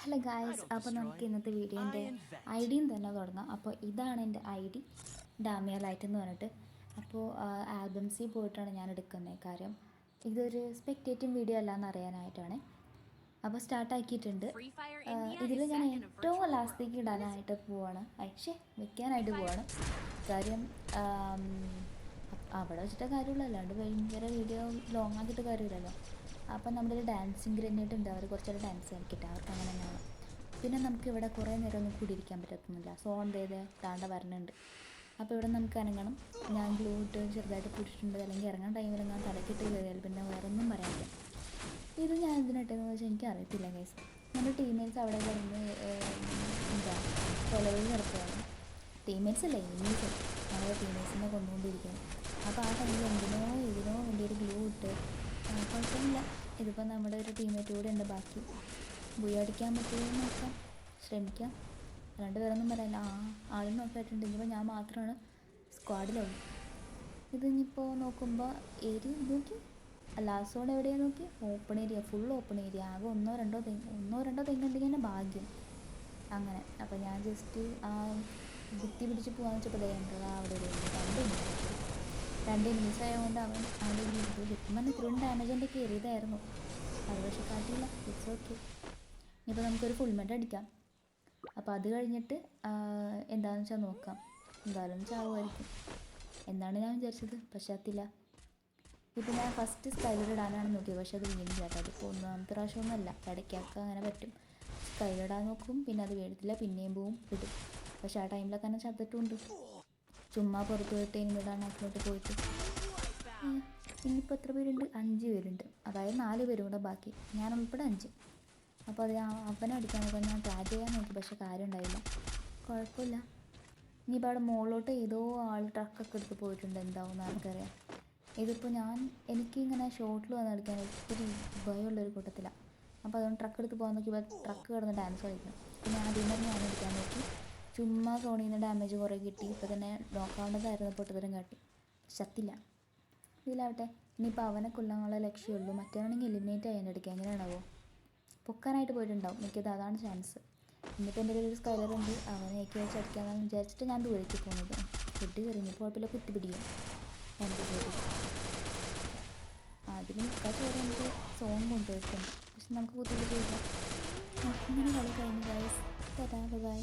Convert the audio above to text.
Hello guys, അപ്പോൾ നമുക്ക് ഇന്നത്തെ വീഡിയോൻ്റെ ഐഡിയും തന്നെ തുടങ്ങാം. അപ്പോൾ ഇതാണ് എൻ്റെ ഐ ഡി, ഡാമിയ ലൈറ്റ് എന്ന് പറഞ്ഞിട്ട്. അപ്പോൾ ആൽബംസിൽ പോയിട്ടാണ് ഞാൻ എടുക്കുന്നത്. കാര്യം ഇതൊരു സ്പെക്റ്റേറ്റിംഗ് വീഡിയോ അല്ല എന്നറിയാനായിട്ടാണ്. അപ്പോൾ സ്റ്റാർട്ടാക്കിയിട്ടുണ്ട്. ഇതിൽ ഞാൻ ഏറ്റവും ലാസ്റ്റിലേക്ക് ഇടാനായിട്ട് പോവാണ്, വെക്കാനായിട്ട് പോവാണ്. കാര്യം അവിടെ വെച്ചിട്ട് കാര്യമില്ല, അല്ലാണ്ട് ഭയങ്കര വീഡിയോ ലോങ് ആക്കിയിട്ട് കാര്യമില്ലല്ലോ. അപ്പം നമ്മുടെ ഒരു ഡാൻസിങ് ഗ്രനേഡ് ഉണ്ട്, അവർ കുറച്ചൊരു ഡാൻസ് കളിക്കട്ടെ, അവർക്ക് അങ്ങനെ തന്നെയാണ്. പിന്നെ നമുക്ക് ഇവിടെ കുറേ നേരം ഒന്നും കൂടിയിരിക്കാൻ പറ്റത്തുന്നില്ല. സോൺ താണ്ട വരണുണ്ട്. അപ്പോൾ ഇവിടെ നമുക്ക് ഇറങ്ങണം. ഞാൻ ഗ്ലൂ ഇട്ട് ചെറുതായിട്ട് പിടിച്ചിട്ടുണ്ട്, അല്ലെങ്കിൽ ഇറങ്ങാൻ ടൈമിൽ ഞാൻ തലക്കിട്ട് കയറിയാൽ പിന്നെ വേറെ ഒന്നും പറയാനില്ല. ഇത് ഞാൻ എന്തിനിട്ടെന്ന് വെച്ചാൽ എനിക്ക് അറിയത്തില്ല ഗൈസ്. നമ്മുടെ ടീമേറ്റ്സ് അവിടെ കിടന്ന് കൊലവിൽ കിടക്കുകയാണ്. ടീമേറ്റ്സ് അല്ല, ഇമേജ് നമ്മുടെ ടീമേറ്റ്സിനെ കൊണ്ടുകൊണ്ടിരിക്കുകയാണ്. അപ്പോൾ ആ ടൈമിൽ ഇതിനോ വേണ്ടി ഒരു ഗ്ലൂ ഇട്ട് കുഴപ്പമില്ല. ഇതിപ്പോൾ നമ്മുടെ ഒരു ടീമേറ്റ് കൂടെ ഉണ്ട്, ബാക്കി അടിക്കാൻ പറ്റുമെന്ന് നോക്കാം, ശ്രമിക്കാം. രണ്ടുപേരൊന്നും പറയാനില്ല. ആളും നോക്കിയിട്ടുണ്ട്. ഇനിയിപ്പോൾ ഞാൻ മാത്രമാണ് സ്ക്വാഡിലുള്ളൂ. ഇതിനിപ്പോൾ നോക്കുമ്പോൾ നോക്കി ലാസ്റ്റ് സോൺ എവിടെയാണ് നോക്കി, open area, full open area. ആകെ ഒന്നോ രണ്ടോ തെങ്ങുണ്ടെങ്കിൽ തന്നെ ഭാഗ്യം. അങ്ങനെ അപ്പോൾ ഞാൻ ജസ്റ്റ് ഭിത്തി പിടിച്ച് പോകാമെന്ന് വെച്ചപ്പോൾ അവിടെ ഒരു രണ്ട് ഇൻമീസ് ആയതുകൊണ്ട് അവൻ്റെ കിട്ടുമ്പോൾ ഇത്രയും ഡാമേജ് എൻ്റെ കയറിയതായിരുന്നു. അത് പക്ഷെ കാട്ടിയില്ല. It's okay. ഇനിയിപ്പോൾ നമുക്കൊരു ഫുൾ മെഡ് അടിക്കാം. അപ്പോൾ അത് കഴിഞ്ഞിട്ട് എന്താണെന്ന് വെച്ചാൽ നോക്കാം. എന്തായാലും ചാവുമായിരിക്കും എന്നാണ് ഞാൻ വിചാരിച്ചത്, പക്ഷെ അതില്ല. ഇപ്പോൾ ഞാൻ ഫസ്റ്റ് സ്കൈലർ ഇടാനാണ് നോക്കിയത്, പക്ഷെ അത് വീണില്ല കേട്ടോ. അതിപ്പോൾ ഒന്നാമത്തെ പ്രാവശ്യമൊന്നുമല്ല, ഇടയ്ക്കൊക്കെ അങ്ങനെ പറ്റും. സ്കൈലർ ഇടാൻ നോക്കും, പിന്നെ അത് വീഴത്തില്ല, പിന്നെയും പോവും, ഇടും. പക്ഷെ ആ ടൈമിലൊക്കെ തന്നെ ചത്തിട്ടുണ്ട്. ചുമ്മാ പുറത്ത് പോയിട്ട് ഇനിമിടാൻ അങ്ങോട്ട് പോയിട്ട്. ഇനിയിപ്പോൾ എത്ര പേരുണ്ട്? 5 പേരുണ്ട്. അതായത് 4 പേരും കൂടെ ബാക്കി, ഞാൻ ഉൾപ്പെടെ 5. അപ്പോൾ അത് അവനെ അടിക്കാനൊക്കെ ഞാൻ ടാഗ് ചെയ്യാൻ നോക്കി, പക്ഷെ കാര്യം ഉണ്ടായില്ല. കുഴപ്പമില്ല. ഇനിയിപ്പോൾ അവിടെ മുകളിലോട്ട് ഏതോ ആൾ ട്രക്കൊക്കെ എടുത്ത് പോയിട്ടുണ്ട്, എന്താവും ആൾക്കറിയാം. ഇതിപ്പോൾ എനിക്കിങ്ങനെ ഷോട്ടിൽ വന്ന് അടിക്കാൻ ഒത്തിരി ഭയമുള്ളൊരു കൂട്ടത്തിലാണ്. അപ്പോൾ അതുകൊണ്ട് ട്രക്ക് എടുത്ത് പോകാൻ നോക്കിയപ്പോൾ ട്രക്ക് കിടന്ന് ഡാൻസ് കളിക്കണം. പിന്നെ ആദ്യം തന്നെ ഞാൻ അടിക്കാൻ നോക്കി. ചുമ്മാ സോണിൽ നിന്ന് ഡാമേജ് കുറേ കിട്ടി. ഇപ്പോൾ തന്നെ നോക്കാവേണ്ടതായിരുന്നു, പൊട്ടത്തരം കാട്ടി. ചത്തില്ല. ഇതിലാവട്ടെ. ഇനിയിപ്പോൾ അവനെ കൊല്ലാനുള്ള ലക്ഷ്യമുള്ളൂ. മറ്റവനാണെങ്കിൽ എലിമിനേറ്റ് ആയി എടുക്കുക. എങ്ങനെയാണാവോ? പൊക്കാനായിട്ട് പോയിട്ടുണ്ടാവും മിക്കത്, അതാണ് ചാൻസ്. ഇന്നിപ്പോൾ എൻ്റെ ഒരു സ്കൈലർ ഉണ്ട്, അവനെയൊക്കെ വെച്ച് അടിക്കാമെന്ന് വിചാരിച്ചിട്ട് ഞാൻ ദൂരേക്ക് പോകുന്നത്. ഫുഡ് കയറി കുഴപ്പമില്ല, കുത്തിപ്പിടിക്കും എൻ്റെ പേര്. അതിന് മിക്ക ചോറ് നമുക്ക് സോൺ കൊണ്ടുപോയിട്ടുണ്ട്, പക്ഷെ നമുക്ക് കുത്തിപ്പിടിക്കില്ല. ഇങ്ങനെ കളി കഴിഞ്ഞു ഗൈസ്. ബൈ.